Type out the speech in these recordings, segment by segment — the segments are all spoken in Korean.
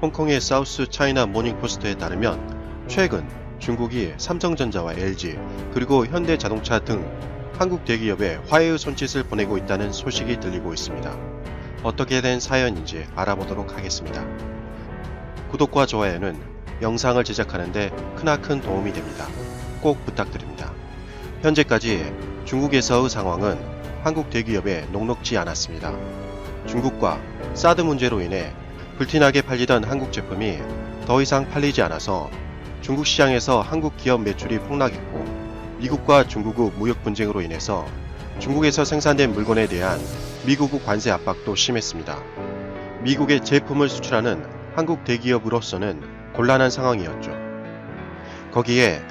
홍콩의 사우스 차이나 모닝포스트에 따르면 최근 중국이 삼성전자와 LG 그리고 현대자동차 등 한국 대기업에 화해의 손짓을 보내고 있다는 소식이 들리고 있습니다. 어떻게 된 사연인지 알아보도록 하겠습니다. 구독과 좋아요는 영상을 제작하는 데 크나큰 도움이 됩니다. 꼭 부탁드립니다. 현재까지 중국에서의 상황은 한국 대기업에 녹록지 않았습니다. 중국과 사드 문제로 인해 불티나게 팔리던 한국 제품이 더 이상 팔리지 않아서 중국 시장에서 한국 기업 매출이 폭락했고, 미국과 중국의 무역 분쟁으로 인해서 중국에서 생산된 물건에 대한 미국의 관세 압박도 심했습니다. 미국의 제품을 수출하는 한국 대기업으로서는 곤란한 상황이었죠. 거기에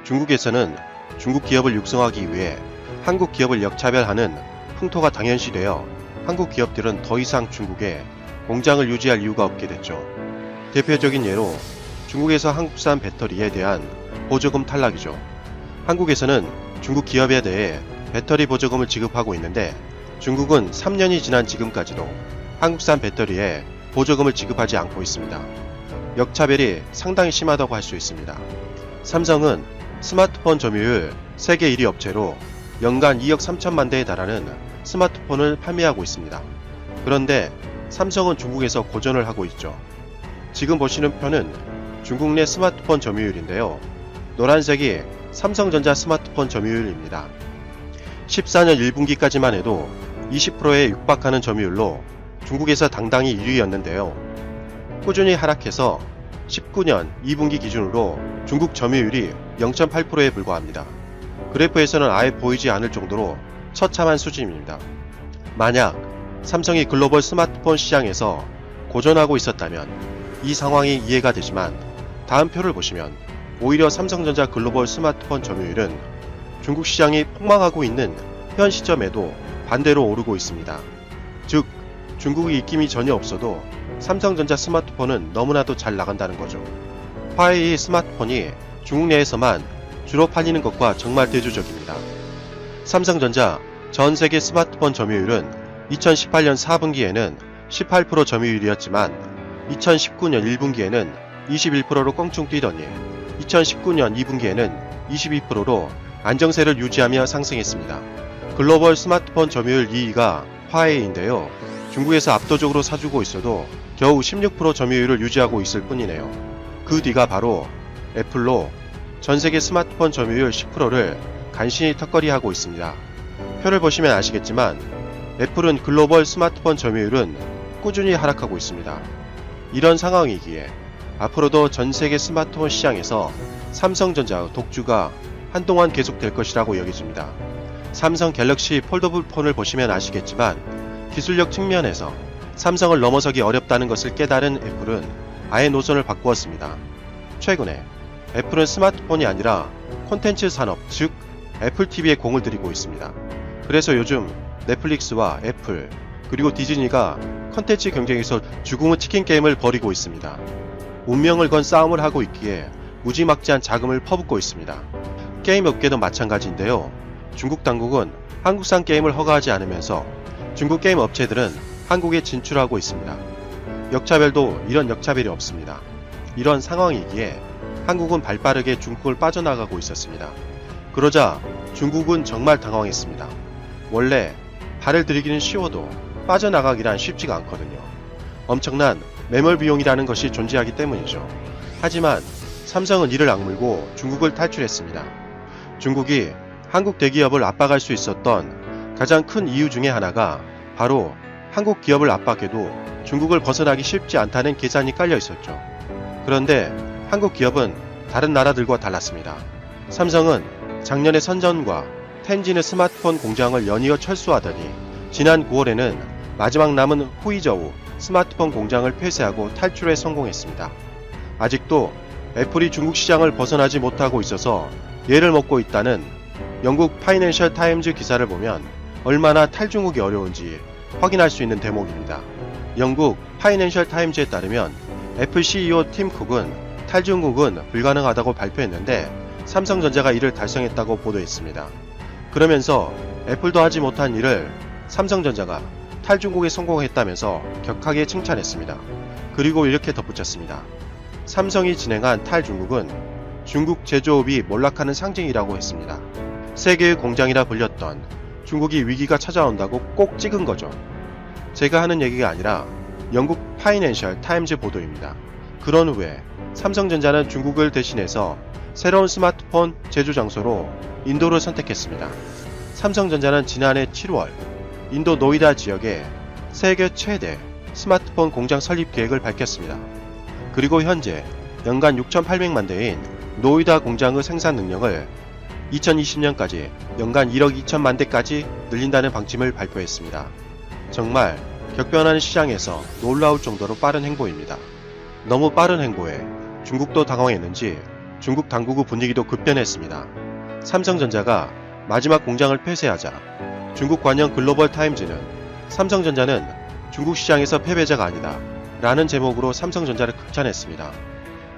중국에서는 중국 기업을 육성하기 위해 한국 기업을 역차별하는 풍토가 당연시되어 한국 기업들은 더 이상 중국에 공장을 유지할 이유가 없게 됐죠. 대표적인 예로 중국에서 한국산 배터리에 대한 보조금 탈락이죠. 한국에서는 중국 기업에 대해 배터리 보조금을 지급하고 있는데 중국은 3년이 지난 지금까지도 한국산 배터리에 보조금을 지급하지 않고 있습니다. 역차별이 상당히 심하다고 할 수 있습니다. 삼성은 스마트폰 점유율 세계 1위 업체로 연간 2억 3천만 대에 달하는 스마트폰을 판매하고 있습니다. 그런데 삼성은 중국에서 고전을 하고 있죠. 지금 보시는 표는 중국 내 스마트폰 점유율인데요. 노란색이 삼성전자 스마트폰 점유율입니다. 14년 1분기까지만 해도 20%에 육박하는 점유율로 중국에서 당당히 1위였는데요. 꾸준히 하락해서 19년 2분기 기준으로 중국 점유율이 0.8%에 불과합니다. 그래프에서는 아예 보이지 않을 정도로 처참한 수준입니다. 만약 삼성이 글로벌 스마트폰 시장에서 고전하고 있었다면 이 상황이 이해가 되지만 다음 표를 보시면 오히려 삼성전자 글로벌 스마트폰 점유율은 중국 시장이 폭망하고 있는 현 시점에도 반대로 오르고 있습니다. 즉, 중국의 입김이 전혀 없어도 삼성전자 스마트폰은 너무나도 잘 나간다는 거죠. 화웨이 스마트폰이 중국 내에서만 주로 팔리는 것과 정말 대조적입니다. 삼성전자 전 세계 스마트폰 점유율은 2018년 4분기에는 18% 점유율이었지만 2019년 1분기에는 21%로 껑충 뛰더니 2019년 2분기에는 22%로 안정세를 유지하며 상승했습니다. 글로벌 스마트폰 점유율 2위가 화웨이인데요. 중국에서 압도적으로 사주고 있어도 겨우 16% 점유율을 유지하고 있을 뿐이네요. 그 뒤가 바로 애플로 전세계 스마트폰 점유율 10%를 간신히 턱걸이하고 있습니다. 표를 보시면 아시겠지만 애플은 글로벌 스마트폰 점유율은 꾸준히 하락하고 있습니다. 이런 상황이기에 앞으로도 전세계 스마트폰 시장에서 삼성전자의 독주가 한동안 계속될 것이라고 여겨집니다. 삼성 갤럭시 폴더블 폰을 보시면 아시겠지만 기술력 측면에서 삼성을 넘어서기 어렵다는 것을 깨달은 애플은 아예 노선을 바꾸었습니다. 최근에 애플은 스마트폰이 아니라 콘텐츠 산업, 즉 애플TV에 공을 들이고 있습니다. 그래서 요즘 넷플릭스와 애플 그리고 디즈니가 콘텐츠 경쟁에서 죽음의 치킨 게임을 벌이고 있습니다. 운명을 건 싸움을 하고 있기에 무지막지한 자금을 퍼붓고 있습니다. 게임 업계도 마찬가지인데요. 중국 당국은 한국산 게임을 허가하지 않으면서 중국 게임 업체들은 한국에 진출하고 있습니다. 역차별도 이런 역차별이 없습니다. 이런 상황이기에 한국은 발빠르게 중국을 빠져나가고 있었습니다. 그러자 중국은 정말 당황했습니다. 원래 발을 들이기는 쉬워도 빠져나가기란 쉽지가 않거든요. 엄청난 매몰 비용이라는 것이 존재하기 때문이죠. 하지만 삼성은 이를 악물고 중국을 탈출했습니다. 중국이 한국 대기업을 압박할 수 있었던 가장 큰 이유 중에 하나가 바로 한국 기업을 압박해도 중국을 벗어나기 쉽지 않다는 계산이 깔려 있었죠. 그런데 한국 기업은 다른 나라들과 달랐습니다. 삼성은 작년에 선전과 텐진의 스마트폰 공장을 연이어 철수하더니 지난 9월에는 마지막 남은 후이저우 스마트폰 공장을 폐쇄하고 탈출에 성공했습니다. 아직도 애플이 중국 시장을 벗어나지 못하고 있어서 예를 먹고 있다는 영국 파이낸셜 타임즈 기사를 보면 얼마나 탈중국이 어려운지 확인할 수 있는 대목입니다. 영국 파이낸셜 타임즈에 따르면 애플 CEO 팀 쿡은 탈중국은 불가능하다고 발표했는데 삼성전자가 이를 달성했다고 보도했습니다. 그러면서 애플도 하지 못한 일을 삼성전자가 탈중국에 성공했다면서 격하게 칭찬했습니다. 그리고 이렇게 덧붙였습니다. 삼성이 진행한 탈중국은 중국 제조업이 몰락하는 상징이라고 했습니다. 세계의 공장이라 불렸던 중국이 위기가 찾아온다고 꼭 찍은 거죠. 제가 하는 얘기가 아니라 영국 파이낸셜 타임즈 보도입니다. 그런 후에 삼성전자는 중국을 대신해서 새로운 스마트폰 제조 장소로 인도를 선택했습니다. 삼성전자는 지난해 7월 인도 노이다 지역에 세계 최대 스마트폰 공장 설립 계획을 밝혔습니다. 그리고 현재 연간 6,800만 대인 노이다 공장의 생산 능력을 2020년까지 연간 1억 2천만 대까지 늘린다는 방침을 발표했습니다. 정말 격변하는 시장에서 놀라울 정도로 빠른 행보입니다. 너무 빠른 행보에 중국도 당황했는지 중국 당국의 분위기도 급변했습니다. 삼성전자가 마지막 공장을 폐쇄하자 중국 관영 글로벌 타임즈는 삼성전자는 중국 시장에서 패배자가 아니다 라는 제목으로 삼성전자를 극찬했습니다.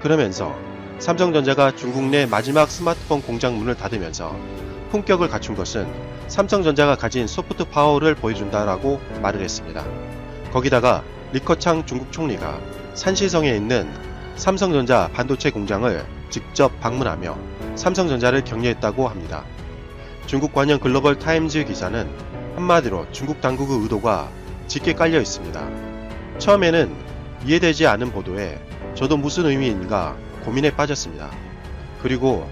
그러면서 삼성전자가 중국 내 마지막 스마트폰 공장 문을 닫으면서 품격을 갖춘 것은 삼성전자가 가진 소프트 파워를 보여준다라고 말을 했습니다. 거기다가 리커창 중국 총리가 산시성에 있는 삼성전자 반도체 공장을 직접 방문하며 삼성전자를 격려했다고 합니다. 중국 관영 글로벌 타임즈 기사는 한마디로 중국 당국의 의도가 짙게 깔려 있습니다. 처음에는 이해되지 않은 보도에 저도 무슨 의미인가 고민에 빠졌습니다. 그리고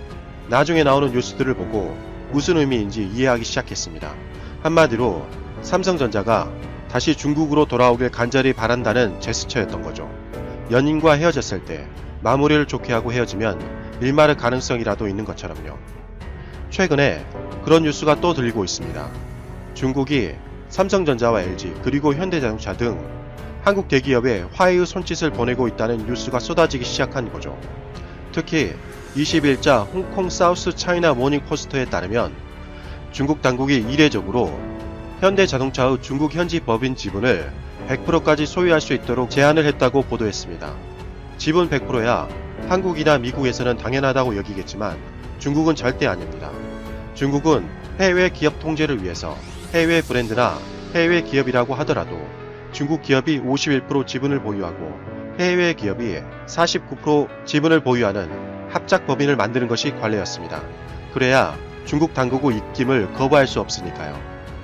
나중에 나오는 뉴스들을 보고 무슨 의미인지 이해하기 시작했습니다. 한마디로 삼성전자가 다시 중국으로 돌아오길 간절히 바란다는 제스처였던 거죠. 연인과 헤어졌을 때 마무리를 좋게 하고 헤어지면 밀말할 가능성이라도 있는 것처럼요. 최근에 그런 뉴스가 또 들리고 있습니다. 중국이 삼성전자와 LG 그리고 현대자동차 등 한국 대기업에 화해의 손짓을 보내고 있다는 뉴스가 쏟아지기 시작한 거죠. 특히 20일자 홍콩 사우스 차이나 모닝 포스트에 따르면 중국 당국이 이례적으로 현대자동차의 중국 현지 법인 지분을 100%까지 소유할 수 있도록 제안을 했다고 보도했습니다. 지분 100%야 한국이나 미국에서는 당연하다고 여기겠지만 중국은 절대 아닙니다. 중국은 해외 기업 통제를 위해서 해외 브랜드나 해외 기업이라고 하더라도 중국 기업이 51% 지분을 보유하고 해외 기업이 49% 지분을 보유하는 합작 법인을 만드는 것이 관례였습니다. 그래야 중국 당국의 입김을 거부할 수 없으니까요.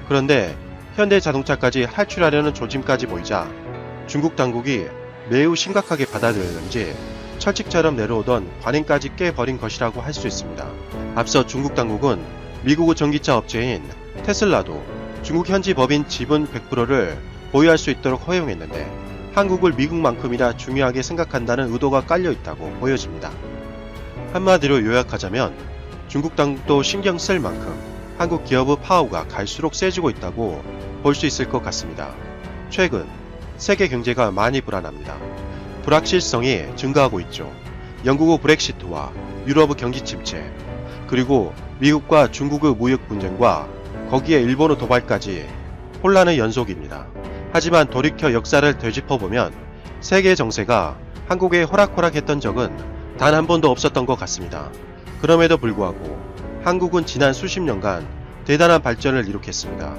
그런데 현대자동차까지 할출하려는 조짐까지 보이자 중국 당국이 매우 심각하게 받아들였는지 철칙처럼 내려오던 관행까지 깨버린 것이라고 할 수 있습니다. 앞서 중국 당국은 미국의 전기차 업체인 테슬라도 중국 현지 법인 지분 100%를 보유할 수 있도록 허용했는데 한국을 미국만큼이나 중요하게 생각한다는 의도가 깔려있다고 보여집니다. 한마디로 요약하자면 중국 당국도 신경 쓸 만큼 한국 기업의 파워가 갈수록 세지고 있다고 볼 수 있을 것 같습니다. 최근 세계 경제가 많이 불안합니다. 불확실성이 증가하고 있죠. 영국의 브렉시트와 유럽의 경기 침체, 그리고 미국과 중국의 무역 분쟁과 거기에 일본의 도발까지 혼란의 연속입니다. 하지만 돌이켜 역사를 되짚어보면 세계 정세가 한국에 호락호락했던 적은 단 한 번도 없었던 것 같습니다. 그럼에도 불구하고 한국은 지난 수십 년간 대단한 발전을 이룩했습니다.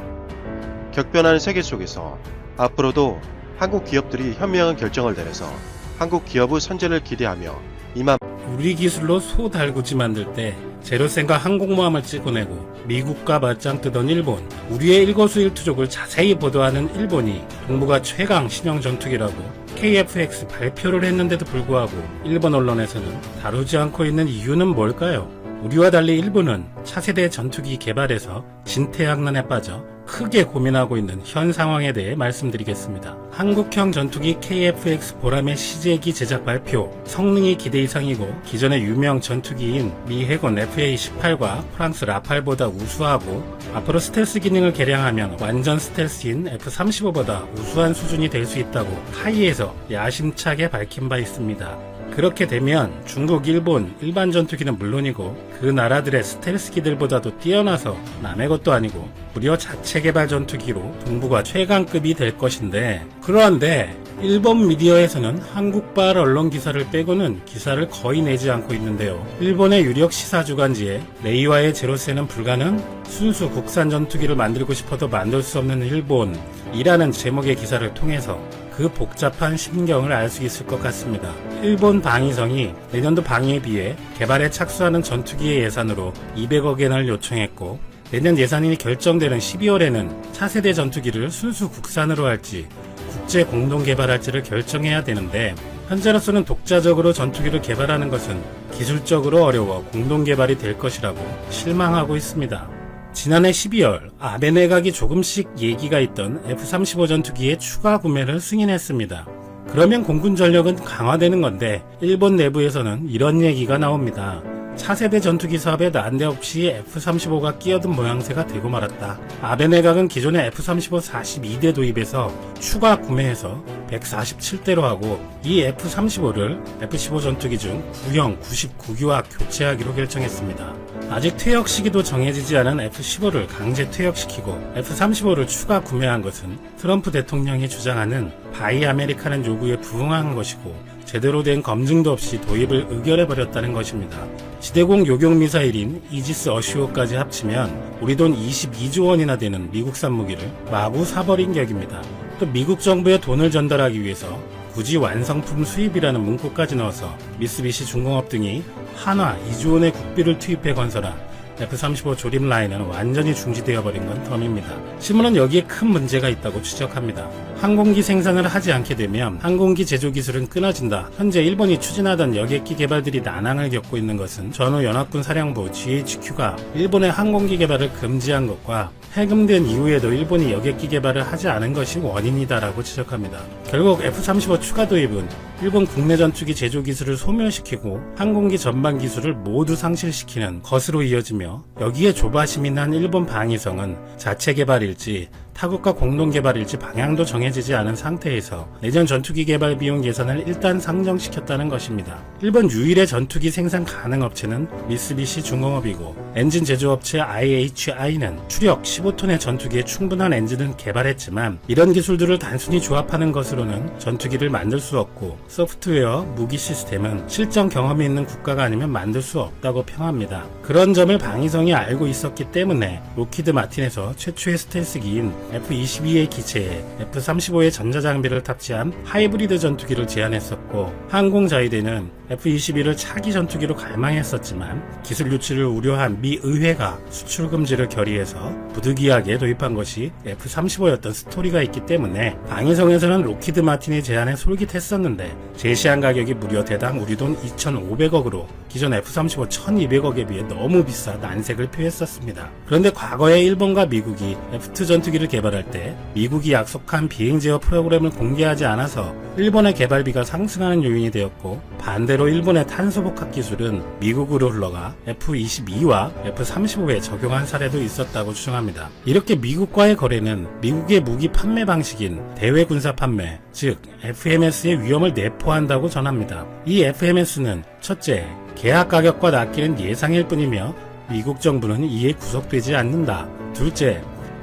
격변하는 세계 속에서 앞으로도 한국 기업들이 현명한 결정을 내려서 한국 기업의 선전을 기대하며 이만 우리 기술로 소 달구지 만들 때 제로센과 항공모함을 찍어내고 미국과 맞짱 뜨던 일본, 우리의 일거수일투족을 자세히 보도하는 일본이 동북아 최강 신형 전투기라고 KF-X 발표를 했는데도 불구하고 일본 언론에서는 다루지 않고 있는 이유는 뭘까요? 우리와 달리 일본은 차세대 전투기 개발에서 진퇴양난에 빠져 크게 고민하고 있는 현 상황에 대해 말씀드리겠습니다. 한국형 전투기 KF-X 보람의 시제기 제작 발표, 성능이 기대 이상이고 기존의 유명 전투기인 미 해군 FA-18과 프랑스 라팔보다 우수하고 앞으로 스텔스 기능을 개량하면 완전 스텔스인 F-35보다 우수한 수준이 될 수 있다고 하이에서 야심차게 밝힌 바 있습니다. 그렇게 되면 중국, 일본, 일반 전투기는 물론이고 그 나라들의 스텔스기들보다도 뛰어나서 남의 것도 아니고 무려 자체 개발 전투기로 동북아 최강급이 될 것인데, 그런데 일본 미디어에서는 한국발 언론 기사를 빼고는 기사를 거의 내지 않고 있는데요. 일본의 유력 시사주간지에 레이와의 제로센은 불가능? 순수 국산 전투기를 만들고 싶어도 만들 수 없는 일본이라는 제목의 기사를 통해서 그 복잡한 심경을 알 수 있을 것 같습니다. 일본 방위성이 내년도 방위에 비해 개발에 착수하는 전투기의 예산으로 200억 엔을 요청했고, 내년 예산이 결정되는 12월에는 차세대 전투기를 순수 국산으로 할지 국제 공동 개발할지를 결정해야 되는데, 현재로서는 독자적으로 전투기를 개발하는 것은 기술적으로 어려워 공동 개발이 될 것이라고 실망하고 있습니다. 지난해 12월 아베 내각이 조금씩 얘기가 있던 F-35 전투기의 추가 구매를 승인했습니다. 그러면 공군 전력은 강화되는 건데, 일본 내부에서는 이런 얘기가 나옵니다. 차세대 전투기 사업에 난데없이 F-35가 끼어든 모양새가 되고 말았다. 아베 내각은 기존의 F-35 42대 도입에서 추가 구매해서 147대로 하고, 이 F-35를 F-15 전투기 중 구형 99기와 교체하기로 결정했습니다. 아직 퇴역 시기도 정해지지 않은 F-15를 강제 퇴역시키고 F-35를 추가 구매한 것은 트럼프 대통령이 주장하는 바이 아메리카는 요구에 부응한 것이고, 제대로 된 검증도 없이 도입을 의결해버렸다는 것입니다. 지대공 요격 미사일인 이지스 어시오까지 합치면 우리 돈 22조 원이나 되는 미국산 무기를 마구 사버린 격입니다. 또 미국 정부에 돈을 전달하기 위해서 굳이 완성품 수입이라는 문구까지 넣어서 미쓰비시 중공업 등이 한화 2조 원의 국비를 투입해 건설한 F-35 조립 라인은 완전히 중지되어 버린 건 덤입니다. 신문은 여기에 큰 문제가 있다고 지적합니다. 항공기 생산을 하지 않게 되면 항공기 제조 기술은 끊어진다. 현재 일본이 추진하던 여객기 개발들이 난항을 겪고 있는 것은 전후 연합군 사령부 GHQ가 일본의 항공기 개발을 금지한 것과 해금된 이후에도 일본이 여객기 개발을 하지 않은 것이 원인이다라고 지적합니다. 결국 F-35 추가 도입은 일본 국내 전투기 제조 기술을 소멸시키고 항공기 전반 기술을 모두 상실시키는 것으로 이어지며, 여기에 조바심이 난 일본 방위성은 자체 개발일지 타국과 공동 개발일지 방향도 정해지지 않은 상태에서 내년 전투기 개발 비용 예산을 일단 상정시켰다는 것입니다. 일본 유일의 전투기 생산 가능 업체는 미쓰비시 중공업이고, 엔진 제조업체 IHI는 추력 15톤의 전투기에 충분한 엔진은 개발했지만 이런 기술들을 단순히 조합하는 것으로는 전투기를 만들 수 없고, 소프트웨어, 무기 시스템은 실전 경험이 있는 국가가 아니면 만들 수 없다고 평합니다. 그런 점을 방위성이 알고 있었기 때문에 로키드 마틴에서 최초의 스텔스기인 F-22의 기체에 F-35의 전자장비를 탑재한 하이브리드 전투기를 제안했었고, 항공자위대는 F-22를 차기 전투기로 갈망했었지만 기술 유출을 우려한 미 의회가 수출 금지를 결의해서 부득이하게 도입한 것이 F-35였던 스토리가 있기 때문에 방위성에서는 로키드 마틴의 제안에 솔깃했었는데, 제시한 가격이 무려 대당 우리 돈 2,500억으로 기존 F-35 1,200억에 비해 너무 비싸 난색을 표했었습니다. 그런데 과거에 일본과 미국이 F-2 전투기를 개발할 때 미국이 약속한 비행 제어 프로그램을 공개하지 않아서 일본의 개발비가 상승하는 요인이 되었고, 반대로 일본의 탄소복합 기술은 미국으로 흘러가 F-22와 F-35에 적용한 사례도 있었다고 주장합니다. 이렇게 미국과의 거래는 미국의 무기 판매 방식인 대외 군사 판매, 즉 FMS의 위험을 내포한다고 전합니다. 이 FMS는 첫째, 계약 가격과 낚이는 예상일 뿐이며 미국 정부는 이에 구속되지 않는다. 둘째,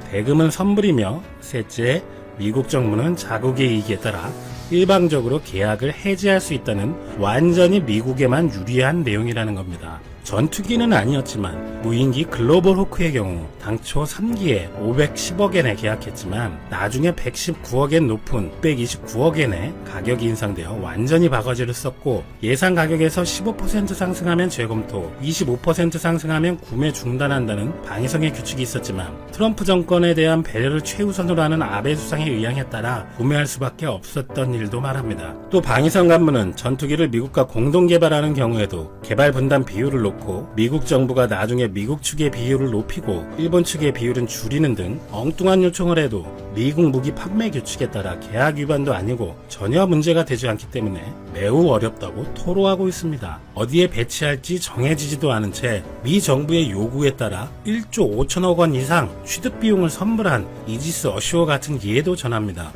대금은 선불이며, 셋째, 미국 정부는 자국의 이익에 따라 일방적으로 계약을 해지할 수 있다는 완전히 미국에만 유리한 내용이라는 겁니다. 전투기는 아니었지만 무인기 글로벌 호크의 경우 당초 3기에 510억엔에 계약했지만 나중에 119억엔 높은 629억엔에 가격이 인상되어 완전히 바가지를 썼고, 예상 가격에서 15% 상승하면 재검토, 25% 상승하면 구매 중단한다는 방위성의 규칙이 있었지만 트럼프 정권에 대한 배려를 최우선으로 하는 아베 수상의 의향에 따라 구매할 수밖에 없었던 일도 말합니다. 또 방위성 간부는 전투기를 미국과 공동 개발하는 경우에도 개발 분담 비율을 놓고 미국 정부가 나중에 미국 측의 비율을 높이고 일본 측의 비율은 줄이는 등 엉뚱한 요청을 해도 미국 무기 판매 규칙에 따라 계약 위반도 아니고 전혀 문제가 되지 않기 때문에 매우 어렵다고 토로하고 있습니다. 어디에 배치할지 정해지지도 않은 채 미 정부의 요구에 따라 1조 5천억 원 이상 취득 비용을 선물한 이지스 어시오 같은 예도 전합니다.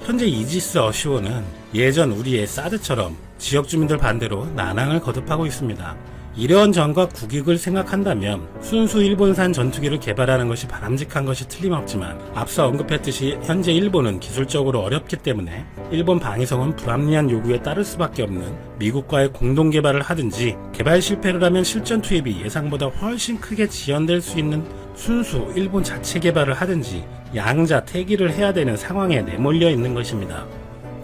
현재 이지스 어시오는 예전 우리의 사드처럼 지역 주민들 반대로 난항을 거듭하고 있습니다. 이러한 점과 국익을 생각한다면 순수 일본산 전투기를 개발하는 것이 바람직한 것이 틀림없지만, 앞서 언급했듯이 현재 일본은 기술적으로 어렵기 때문에 일본 방위성은 불합리한 요구에 따를 수밖에 없는 미국과의 공동 개발을 하든지, 개발 실패를 하면 실전 투입이 예상보다 훨씬 크게 지연될 수 있는 순수 일본 자체 개발을 하든지 양자 태기를 해야 되는 상황에 내몰려 있는 것입니다.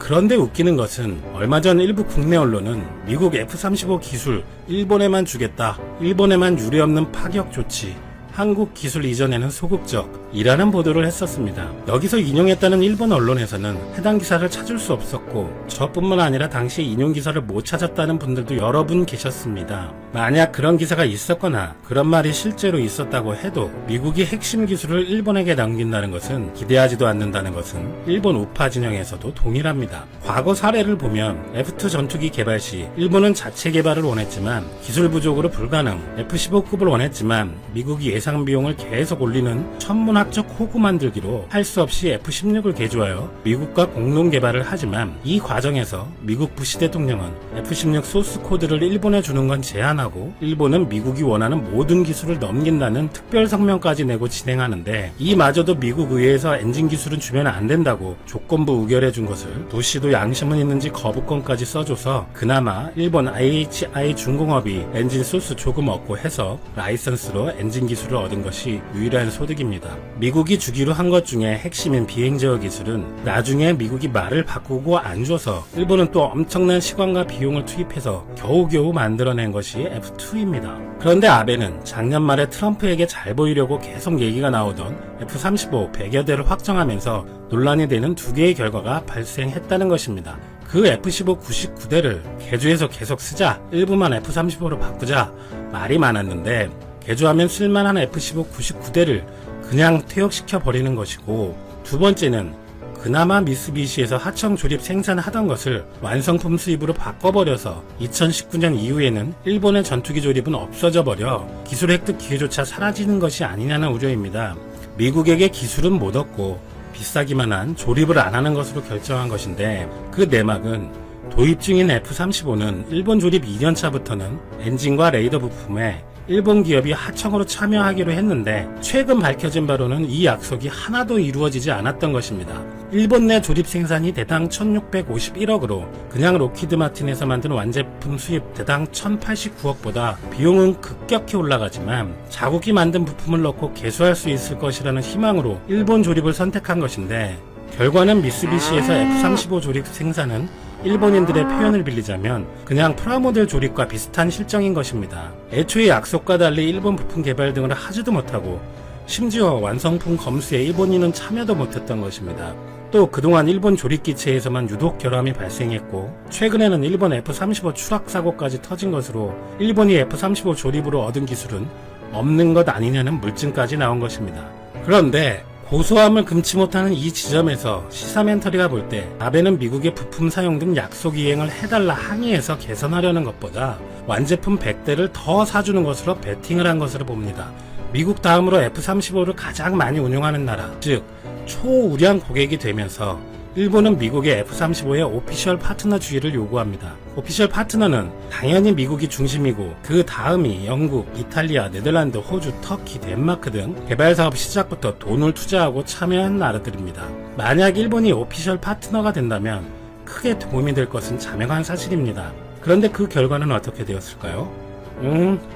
그런데 웃기는 것은 얼마 전 일부 국내 언론은 미국 F-35 기술 일본에만 주겠다, 일본에만 유례없는 파격 조치, 한국 기술 이전에는 소극적이라는 보도를 했었습니다. 여기서 인용했다는 일본 언론에서는 해당 기사를 찾을 수 없었고 저뿐만 아니라 당시 인용 기사를 못 찾았다는 분들도 여러 분 계셨습니다. 만약 그런 기사가 있었거나 그런 말이 실제로 있었다고 해도 미국이 핵심 기술을 일본에게 남긴다는 것은 기대하지도 않는다는 것은 일본 우파 진영에서도 동일합니다. 과거 사례를 보면 F-2 전투기 개발 시 일본은 자체 개발을 원했지만 기술 부족으로 불가능, F-15급을 원했지만 미국이 예상 비용을 계속 올리는 천문학적 호구 만들기로 할 수 없이 F-16을 개조하여 미국과 공동 개발을 하지만 이 과정에서 미국 부시 대통령은 F-16 소스 코드를 일본에 주는 건 제한하고 일본은 미국이 원하는 모든 기술을 넘긴다는 특별 성명까지 내고 진행하는데 이마저도 미국 의회에서 엔진 기술은 주면 안 된다고 조건부 의결해 준 것을 부시도 양심은 있는지 거부권까지 써줘서 그나마 일본 IHI 중공업이 엔진 소스 조금 얻고 해서 라이선스로 엔진 기술을 얻은 것이 유일한 소득입니다. 미국이 주기로 한 것 중에 핵심인 비행 제어 기술은 나중에 미국이 말을 바꾸고 안 줘서 일본은 또 엄청난 시간과 비용을 투입해서 겨우겨우 만들어낸 것이 F-2입니다. 그런데 아베는 작년 말에 트럼프에게 잘 보이려고 계속 얘기가 나오던 F-35 100여 대를 확정하면서 논란이 되는 두 개의 결과가 발생했다는 것입니다. 그 F-15 99대를 개조해서 계속 쓰자, 일부만 F-35로 바꾸자 말이 많았는데 개조하면 쓸만한 F-15 99대를 그냥 퇴역시켜 버리는 것이고, 두 번째는 그나마 미쓰비시에서 하청 조립 생산하던 것을 완성품 수입으로 바꿔버려서 2019년 이후에는 일본의 전투기 조립은 없어져 버려 기술 획득 기회조차 사라지는 것이 아니냐는 우려입니다. 미국에게 기술은 못 얻고 비싸기만 한 조립을 안 하는 것으로 결정한 것인데 그 내막은 도입 중인 F-35는 일본 조립 2년차부터는 엔진과 레이더 부품에 일본 기업이 하청으로 참여하기로 했는데 최근 밝혀진 바로는 이 약속이 하나도 이루어지지 않았던 것입니다. 일본 내 조립 생산이 대당 1651억으로 그냥 로키드 마틴에서 만든 완제품 수입 대당 1089억보다 비용은 급격히 올라가지만 자국이 만든 부품을 넣고 개수할 수 있을 것이라는 희망으로 일본 조립을 선택한 것인데 결과는 미쓰비시에서 F-35 조립 생산은 일본인들의 표현을 빌리자면 그냥 프라모델 조립과 비슷한 실정인 것입니다. 애초에 약속과 달리 일본 부품 개발 등을 하지도 못하고 심지어 완성품 검수에 일본인은 참여도 못했던 것입니다. 또 그동안 일본 조립기체에서만 유독 결함이 발생했고 최근에는 일본 F-35 추락사고까지 터진 것으로 일본이 F-35 조립으로 얻은 기술은 없는 것 아니냐는 물증까지 나온 것입니다. 그런데 고소함을 금치 못하는 이 지점에서 시사멘터리가 볼 때 아베는 미국의 부품 사용 등 약속 이행을 해달라 항의해서 개선하려는 것보다 완제품 100대를 더 사주는 것으로 베팅을 한 것으로 봅니다. 미국 다음으로 F-35를 가장 많이 운용하는 나라, 즉 초우량 고객이 되면서 일본은 미국의 F-35의 오피셜 파트너 주의를 요구합니다. 오피셜 파트너는 당연히 미국이 중심이고 그 다음이 영국, 이탈리아, 네덜란드, 호주, 터키, 덴마크 등 개발 사업 시작부터 돈을 투자하고 참여한 나라들입니다. 만약 일본이 오피셜 파트너가 된다면 크게 도움이 될 것은 자명한 사실입니다. 그런데 그 결과는 어떻게 되었을까요?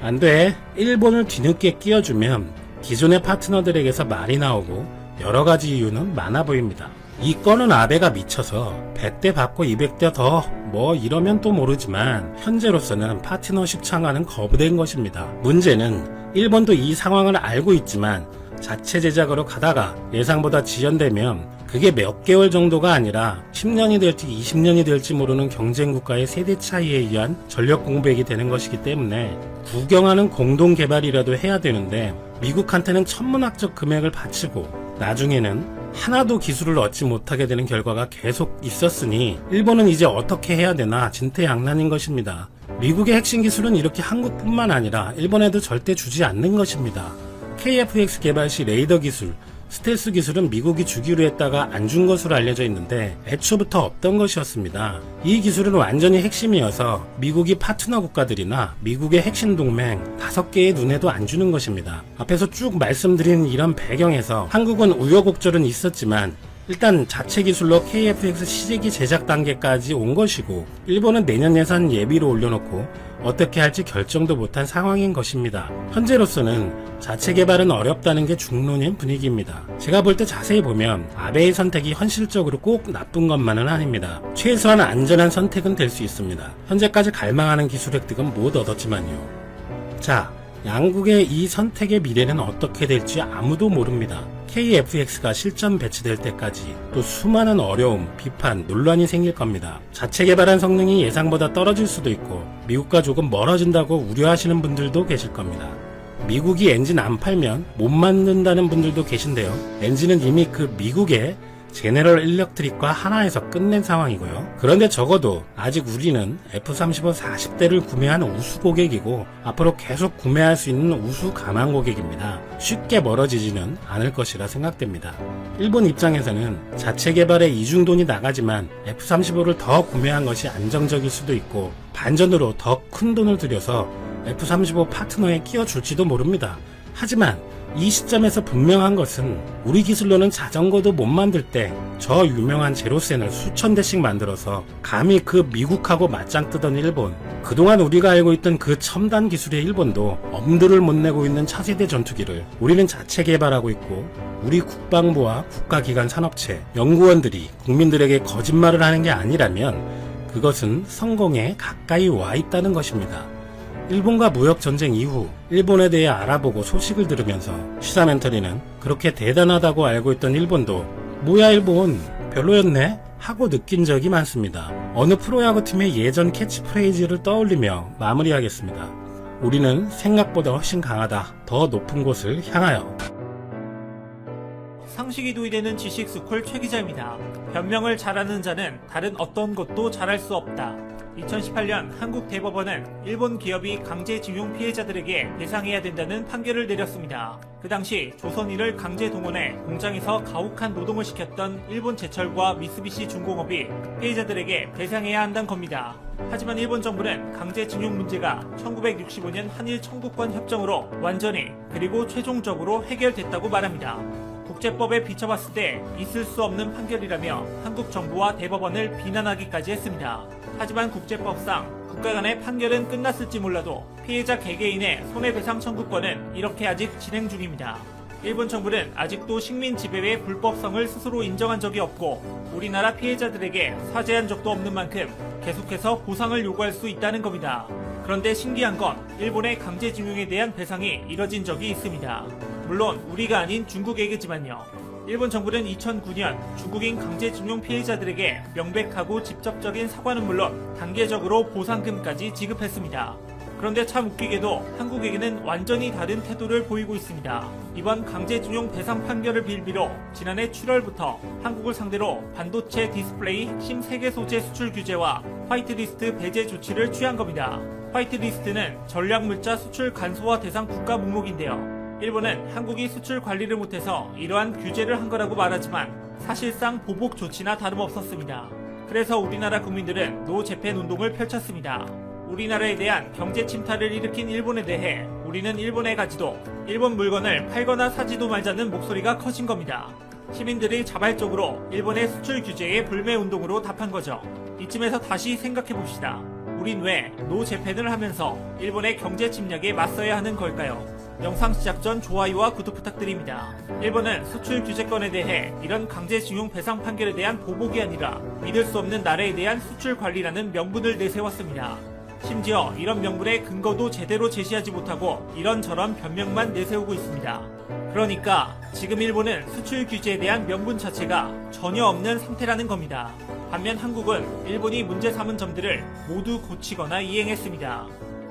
안 돼. 일본을 뒤늦게 끼워주면 기존의 파트너들에게서 말이 나오고 여러 가지 이유는 많아 보입니다. 이 건은 아베가 미쳐서 100대 받고 200대 더 뭐 이러면 또 모르지만 현재로서는 파트너십 창안은 거부된 것입니다. 문제는 일본도 이 상황을 알고 있지만 자체 제작으로 가다가 예상보다 지연되면 그게 몇 개월 정도가 아니라 10년이 될지 20년이 될지 모르는 경쟁국가의 세대 차이에 의한 전력 공백이 되는 것이기 때문에 구경하는 공동 개발이라도 해야 되는데 미국한테는 천문학적 금액을 바치고 나중에는 하나도 기술을 얻지 못하게 되는 결과가 계속 있었으니 일본은 이제 어떻게 해야 되나 진퇴양난인 것입니다. 미국의 핵심 기술은 이렇게 한국뿐만 아니라 일본에도 절대 주지 않는 것입니다. KF-X 개발 시 레이더 기술, 스텔스 기술은 미국이 주기로 했다가 안 준 것으로 알려져 있는데 애초부터 없던 것이었습니다. 이 기술은 완전히 핵심이어서 미국이 파트너 국가들이나 미국의 핵심 동맹 5개의 눈에도 안 주는 것입니다. 앞에서 쭉 말씀드린 이런 배경에서 한국은 우여곡절은 있었지만 일단 자체 기술로 KF-X 시제기 제작 단계까지 온 것이고 일본은 내년 예산 예비로 올려놓고 어떻게 할지 결정도 못한 상황인 것입니다. 현재로서는 자체 개발은 어렵다는 게 중론인 분위기입니다. 제가 볼 때 자세히 보면 아베의 선택이 현실적으로 꼭 나쁜 것만은 아닙니다. 최소한 안전한 선택은 될 수 있습니다. 현재까지 갈망하는 기술 획득은 못 얻었지만요. 자, 양국의 이 선택의 미래는 어떻게 될지 아무도 모릅니다. KF-X가 실전 배치될 때까지 또 수많은 어려움, 비판, 논란이 생길 겁니다. 자체 개발한 성능이 예상보다 떨어질 수도 있고 미국과 조금 멀어진다고 우려하시는 분들도 계실 겁니다. 미국이 엔진 안 팔면 못 만든다는 분들도 계신데요. 엔진은 이미 그 미국의 제네럴 일렉트릭과 하나에서 끝낸 상황이고요. 그런데 적어도 아직 우리는 F-35 40대를 구매한 우수 고객이고 앞으로 계속 구매할 수 있는 우수 가망 고객입니다. 쉽게 멀어지지는 않을 것이라 생각됩니다. 일본 입장에서는 자체 개발에 이중돈이 나가지만 F-35를 더 구매한 것이 안정적일 수도 있고 반전으로 더 큰 돈을 들여서 F-35 파트너에 끼워줄지도 모릅니다. 하지만 이 시점에서 분명한 것은 우리 기술로는 자전거도 못 만들 때 저 유명한 제로센을 수천 대씩 만들어서 감히 그 미국하고 맞짱 뜨던 일본, 그동안 우리가 알고 있던 그 첨단 기술의 일본도 엄두를 못 내고 있는 차세대 전투기를 우리는 자체 개발하고 있고 우리 국방부와 국가기관 산업체, 연구원들이 국민들에게 거짓말을 하는 게 아니라면 그것은 성공에 가까이 와 있다는 것입니다. 일본과 무역전쟁 이후 일본에 대해 알아보고 소식을 들으면서 시사멘터리는 그렇게 대단하다고 알고 있던 일본도 뭐야 일본 별로였네? 하고 느낀 적이 많습니다. 어느 프로야구팀의 예전 캐치프레이즈를 떠올리며 마무리하겠습니다. 우리는 생각보다 훨씬 강하다. 더 높은 곳을 향하여. 상식이 도의되는 지식 스쿨 최 기자입니다. 변명을 잘하는 자는 다른 어떤 것도 잘할 수 없다. 2018년 한국 대법원은 일본 기업이 강제징용 피해자들에게 배상해야 된다는 판결을 내렸습니다. 그 당시 조선인을 강제 동원해 공장에서 가혹한 노동을 시켰던 일본 제철과 미쓰비시 중공업이 피해자들에게 배상해야 한다는 겁니다. 하지만 일본 정부는 강제징용 문제가 1965년 한일 청구권 협정으로 완전히 그리고 최종적으로 해결됐다고 말합니다. 국제법에 비춰봤을 때 있을 수 없는 판결이라며 한국 정부와 대법원을 비난하기까지 했습니다. 하지만 국제법상 국가 간의 판결은 끝났을지 몰라도 피해자 개개인의 손해배상 청구권은 이렇게 아직 진행 중입니다. 일본 정부는 아직도 식민 지배의 불법성을 스스로 인정한 적이 없고 우리나라 피해자들에게 사죄한 적도 없는 만큼 계속해서 보상을 요구할 수 있다는 겁니다. 그런데 신기한 건 일본의 강제징용에 대한 배상이 이뤄진 적이 있습니다. 물론 우리가 아닌 중국에게지만요. 일본 정부는 2009년 중국인 강제징용 피해자들에게 명백하고 직접적인 사과는 물론 단계적으로 보상금까지 지급했습니다. 그런데 참 웃기게도 한국에게는 완전히 다른 태도를 보이고 있습니다. 이번 강제징용 배상 판결을 빌미로 지난해 7월부터 한국을 상대로 반도체 디스플레이 핵심 3개 소재 수출 규제와 화이트리스트 배제 조치를 취한 겁니다. 화이트리스트는 전략물자 수출 간소화 대상 국가 목록인데요. 일본은 한국이 수출 관리를 못해서 이러한 규제를 한 거라고 말하지만 사실상 보복 조치나 다름없었습니다. 그래서 우리나라 국민들은 노 재팬 운동을 펼쳤습니다. 우리나라에 대한 경제 침탈을 일으킨 일본에 대해 우리는 일본에 가지도 일본 물건을 팔거나 사지도 말자는 목소리가 커진 겁니다. 시민들이 자발적으로 일본의 수출 규제에 불매 운동으로 답한 거죠. 이쯤에서 다시 생각해 봅시다. 우린 왜 노 재팬을 하면서 일본의 경제 침략에 맞서야 하는 걸까요? 영상 시작 전 좋아요와 구독 부탁드립니다. 일본은 수출 규제권에 대해 이런 강제징용 배상 판결에 대한 보복이 아니라 믿을 수 없는 나라에 대한 수출 관리라는 명분을 내세웠습니다. 심지어 이런 명분의 근거도 제대로 제시하지 못하고 이런저런 변명만 내세우고 있습니다. 그러니까 지금 일본은 수출 규제에 대한 명분 자체가 전혀 없는 상태라는 겁니다. 반면 한국은 일본이 문제 삼은 점들을 모두 고치거나 이행했습니다.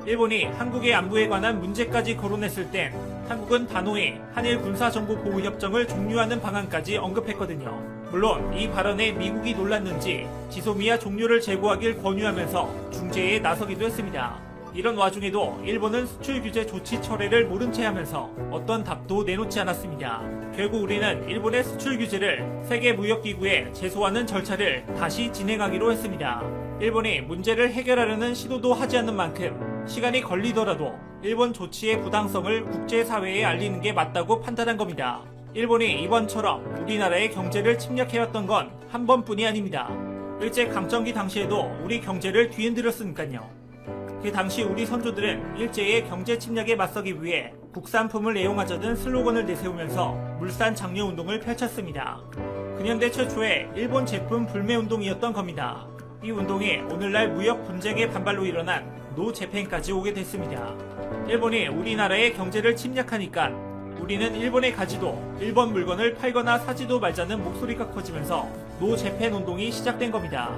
일본이 한국의 안보에 관한 문제까지 거론했을 땐 한국은 단호히 한일 군사정보보호협정을 종료하는 방안까지 언급했거든요. 물론 이 발언에 미국이 놀랐는지 지소미아 종료를 재고하길 권유하면서 중재에 나서기도 했습니다. 이런 와중에도 일본은 수출 규제 조치 철회를 모른 채 하면서 어떤 답도 내놓지 않았습니다. 결국 우리는 일본의 수출 규제를 세계무역기구에 제소하는 절차를 다시 진행하기로 했습니다. 일본이 문제를 해결하려는 시도도 하지 않는 만큼 시간이 걸리더라도 일본 조치의 부당성을 국제사회에 알리는 게 맞다고 판단한 겁니다. 일본이 이번처럼 우리나라의 경제를 침략해왔던 건 한 번뿐이 아닙니다. 일제강점기 당시에도 우리 경제를 뒤흔들었으니까요. 그 당시 우리 선조들은 일제의 경제 침략에 맞서기 위해 국산품을 애용하자는 슬로건을 내세우면서 물산 장려 운동을 펼쳤습니다. 근현대 최초의 일본 제품 불매 운동이었던 겁니다. 이 운동이 오늘날 무역 분쟁의 반발로 일어난 노재팬까지 오게 됐습니다. 일본이 우리나라의 경제를 침략하니까 우리는 일본에 가지도 일본 물건을 팔거나 사지도 말자는 목소리가 커지면서 노재팬 운동이 시작된 겁니다.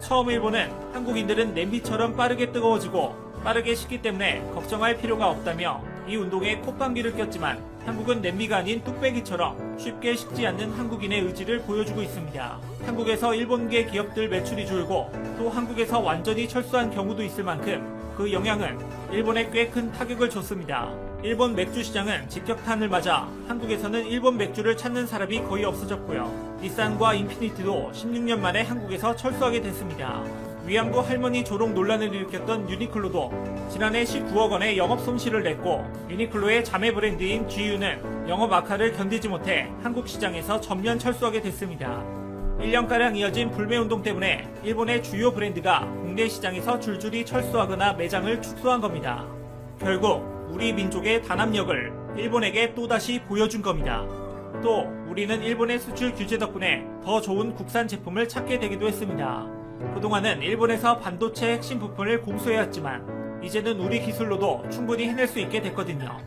처음 일본은 한국인들은 냄비처럼 빠르게 뜨거워지고 빠르게 식기 때문에 걱정할 필요가 없다며 이 운동에 콧방귀를 꼈지만 한국은 냄비가 아닌 뚝배기처럼 쉽게 식지 않는 한국인의 의지를 보여주고 있습니다. 한국에서 일본계 기업들 매출이 줄고 또 한국에서 완전히 철수한 경우도 있을 만큼 그 영향은 일본에 꽤 큰 타격을 줬습니다. 일본 맥주 시장은 직격탄을 맞아 한국에서는 일본 맥주를 찾는 사람이 거의 없어졌고요. 닛산과 인피니티도 16년 만에 한국에서 철수하게 됐습니다. 위안부 할머니 조롱 논란을 일으켰던 유니클로도 지난해 19억 원의 영업 손실을 냈고 유니클로의 자매 브랜드인 GU는 영업 악화를 견디지 못해 한국 시장에서 전면 철수하게 됐습니다. 1년가량 이어진 불매운동 때문에 일본의 주요 브랜드가 국내 시장에서 줄줄이 철수하거나 매장을 축소한 겁니다. 결국 우리 민족의 단합력을 일본에게 또다시 보여준 겁니다. 또 우리는 일본의 수출 규제 덕분에 더 좋은 국산 제품을 찾게 되기도 했습니다. 그동안은 일본에서 반도체 핵심 부품을 공수해왔지만 이제는 우리 기술로도 충분히 해낼 수 있게 됐거든요.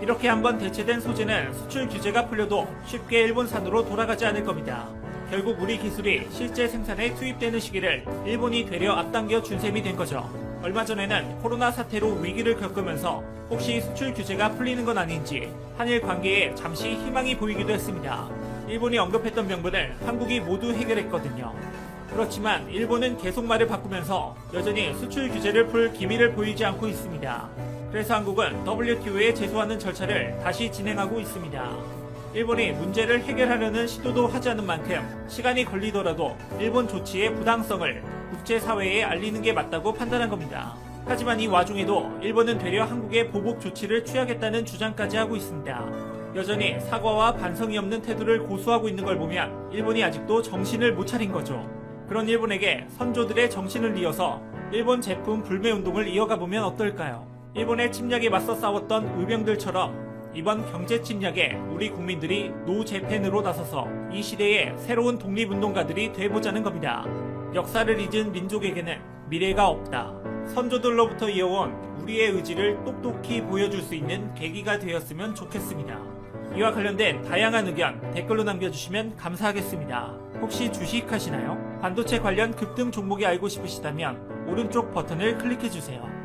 이렇게 한번 대체된 소재는 수출 규제가 풀려도 쉽게 일본산으로 돌아가지 않을 겁니다. 결국 우리 기술이 실제 생산에 투입되는 시기를 일본이 되려 앞당겨 준 셈이 된 거죠. 얼마 전에는 코로나 사태로 위기를 겪으면서 혹시 수출 규제가 풀리는 건 아닌지 한일 관계에 잠시 희망이 보이기도 했습니다. 일본이 언급했던 명분을 한국이 모두 해결했거든요. 그렇지만 일본은 계속 말을 바꾸면서 여전히 수출 규제를 풀 기미를 보이지 않고 있습니다. 그래서 한국은 WTO에 제소하는 절차를 다시 진행하고 있습니다. 일본이 문제를 해결하려는 시도도 하지 않은 만큼 시간이 걸리더라도 일본 조치의 부당성을 국제사회에 알리는 게 맞다고 판단한 겁니다. 하지만 이 와중에도 일본은 되려 한국의 보복 조치를 취하겠다는 주장까지 하고 있습니다. 여전히 사과와 반성이 없는 태도를 고수하고 있는 걸 보면 일본이 아직도 정신을 못 차린 거죠. 그런 일본에게 선조들의 정신을 이어서 일본 제품 불매 운동을 이어가 보면 어떨까요? 일본의 침략에 맞서 싸웠던 의병들처럼 이번 경제 침략에 우리 국민들이 노재팬으로 나서서 이 시대의 새로운 독립운동가들이 돼보자는 겁니다. 역사를 잊은 민족에게는 미래가 없다. 선조들로부터 이어온 우리의 의지를 똑똑히 보여줄 수 있는 계기가 되었으면 좋겠습니다. 이와 관련된 다양한 의견 댓글로 남겨주시면 감사하겠습니다. 혹시 주식하시나요? 반도체 관련 급등 종목이 알고 싶으시다면 오른쪽 버튼을 클릭해주세요.